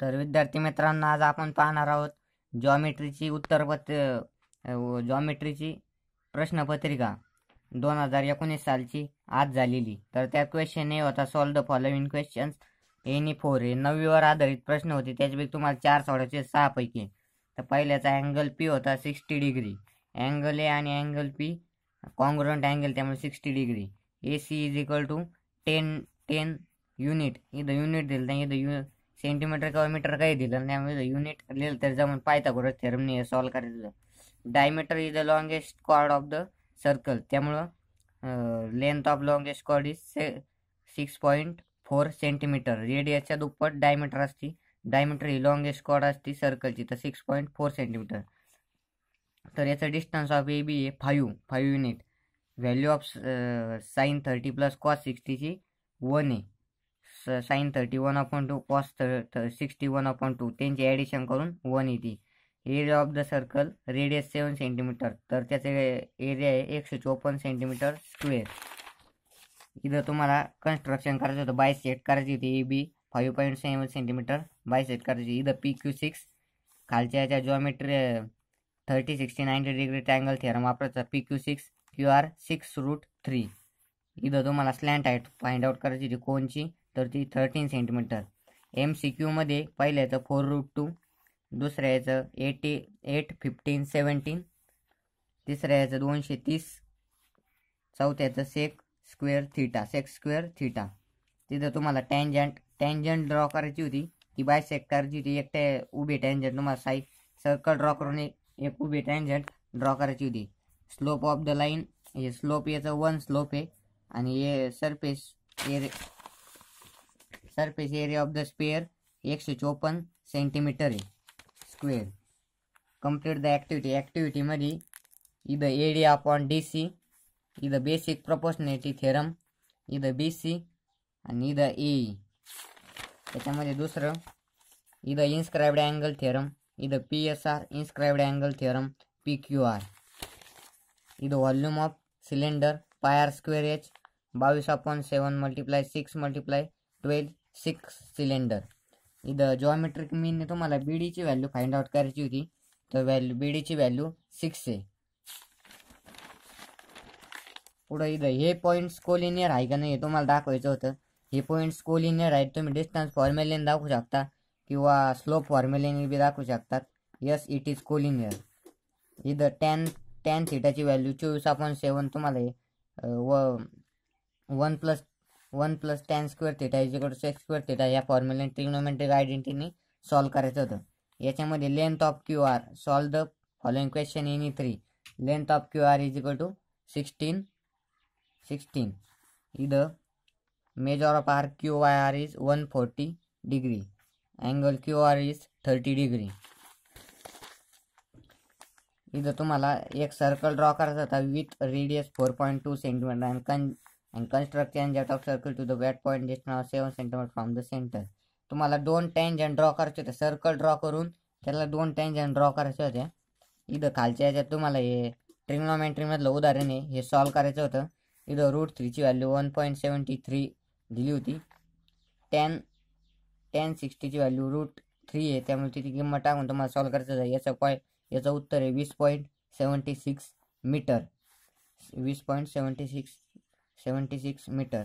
तर विद्यार्थी मित्रांनो, आज आपण पाहणार आहोत जॉमेट्रीची प्रश्नपत्रिका 2019 सालची आज झालेली. तर त्या क्वेश्चन हे होता solve the following questions any four. हे 9वीवर आधारित प्रश्न होते. त्याच्यापैकी तुम्हाला 4 सोडवायचे 6 पैकी. तर पहिल्याचा अँगल पी होता 60 डिग्री. अँगल ए आणि अँगल पी कॉन्ग्रुएंट अँगल, त्यामुळे 60 degree. AC is equal to 10 unit. इथं युनिट दिलं नाही, इथं सेंटीमीटर किंवा मीटर काही दिलं नाही, त्यामुळे युनिट लिहिलं तर जमून पायथागोरस थेरमने सॉल्व्ह करायचं. Diameter is the longest chord of the circle, त्यामुळं length of longest chord is 6.4 centimetre. रेडियसच्या दुप्पट डायमीटर असते. डायमीटर ही लॉंगेस्ट कॉर्ड असते सर्कलची, तर 6.4 सेंटीमीटर. तर याचं डिस्टन्स ऑफ AB आहे 5 unit. Value of sine 30 plus cos 60ची 1 आहे. साइन 31/2 कॉस 61/2 त्यांची ॲडिशन करून 1 येते. Area of the circle radius 7 centimetre, तर त्याचे एरिया आहे 154 सेंटीमीटर स्क्वेअर. इथं तुम्हाला कन्स्ट्रक्शन करायचं होतं, बायसेट करायची होती. AB 5.7 सेंटीमीटर बायसेट करायची. इथं PQ6 खालच्या याच्या जॉमेट्री 30, 60, 90 डिग्री ट्रायंगल थेरम वापरायचा. PQ6 QR 6√3. इथं तुम्हाला स्लॅन्ट हाईट फाइंड आउट करायची होती कोनची, तर ती 13 सेंटीमीटर. MCQ मध्ये पहिल्याचं 4√2, दुसऱ्या याचं 8, 15, 17, तिसऱ्या याचं 230, चौथ्याचं सेक स्क्वेअर थिटा. तिथं तुम्हाला टँजंट ड्रॉ करायची होती, ती बायसेक्ट करायची होती. एक उभी टँजंट तुम्हाला सर्कल ड्रॉ करून एक उभी टँजंट ड्रॉ करायची होती. स्लोप ऑफ द लाईन, हे स्लोप याचं 1 स्लोप आहे, आणि हे surface area of the spare 154 centimetre आहे स्क्वेअर. कंप्लीट द ॲक्टिव्हिटी मध्ये इथं एरिया अपॉन DC, इथं बेसिक प्रोपोर्शनॅलिटी थेरम, इथं BC आणि इथं AE. त्याच्यामध्ये दुसरं इथं इन्स्क्राइब्ड अँगल थेरम, इथं PSR inscribed angle theorem, PQR. इथं volume of cylinder πr² H 22/7 × 6 × 12 6 cylinder. इथं जॉमेट्रिक मीनने तुम्हाला BD ची व्हॅल्यू फाइंड आउट करायची होती, तर BD ची व्हॅल्यू 6 आहे. पुढं इथं हे पॉईंट्स कोलिनियर आहे का नाही हे तुम्हाला दाखवायचं होतं. हे पॉईंट्स कोलिनियर आहेत. तुम्ही डिस्टन्स फॉर्म्युलेने दाखवू शकता किंवा स्लोप फॉर्म्युलेने बी दाखवू शकतात. Yes, it is collinear. इथं टॅन थिटाची व्हॅल्यू 24/7 तुम्हाला 1 plus tan square theta is equal to sec square theta या फॉर्म्युलेने ट्रिग्नोमेट्रिक आयडेंटिटीने सॉल्व्ह करायचं होतं. याच्यामध्ये length of QR, solve the following question in 3. Length of QR is equal to 16. इथं measure of RQYR is 140 degree. Angle QR is 30 degree. इथं तुम्हाला एक सर्कल ड्रॉ करायचा होता with radius 4.2 centimetre and construct tangent of circle to the wet point distance of 7 cm from the center. तुम्हाला 2 tangent draw करायचे होते. Circle draw करून त्याला 2 टँजंट ड्रॉ करायचे होते. इथं खालच्या याच्यात तुम्हाला हे ट्रिग्नोमेट्री मधलं उदाहरण आहे, हे सॉल्व्ह करायचं होतं. इथं √3 ची व्हॅल्यू 1.73 दिली होती. टॅन 60 ची व्हॅल्यू √3 आहे, त्यामुळे तिची किंमत टाकून तुम्हाला सॉल्व्ह करायचं आहे. याचं उत्तर आहे 20.76 metre. 20.76 metre.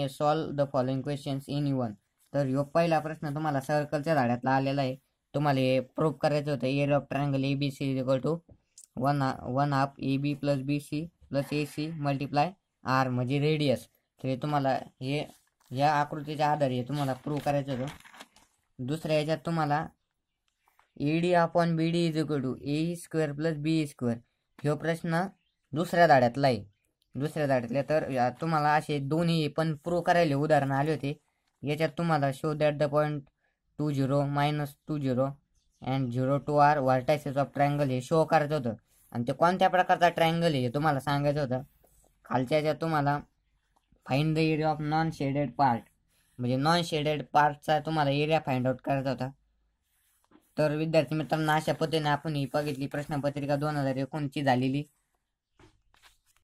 Solve the following questions in 1. तर ह्यो पहिला प्रश्न तुम्हाला सर्कलच्या धाड्यातला आलेला आहे. तुम्हाला हे प्रूव्ह करायचं होतं. Area of triangle ABC is equal to 1/2 AB plus BC plus AC multiply R म्हणजे रेडियस. तर हे तुम्हाला या आकृतीच्या आधारे तुम्हाला प्रूव्ह करायचं होतं. दुसऱ्या याच्यात तुम्हाला AD upon BD is equal to AE² plus BE². ह्यो प्रश्न दुसऱ्या धाड्यातला आहे. तर तुम्हाला असे दोन्ही पण प्रूव्ह करायला उदाहरण आले होते. याच्यात तुम्हाला show that the point 20 -20 and 0 to R vertices of triangle हे शो करायचं होतं, आणि ते कोणत्या प्रकारचा ट्रायंगल आहे हे तुम्हाला सांगायचं होतं. खालच्या याच्यात तुम्हाला find the area of non shaded part, म्हणजे नॉन शेडेड पार्टचा तुम्हाला एरिया फाइंड आउट करायचा होता. तर विद्यार्थी मित्रांनो, अशा पद्धतीने आपण ही बघितली प्रश्नपत्रिका 2019 झालेली.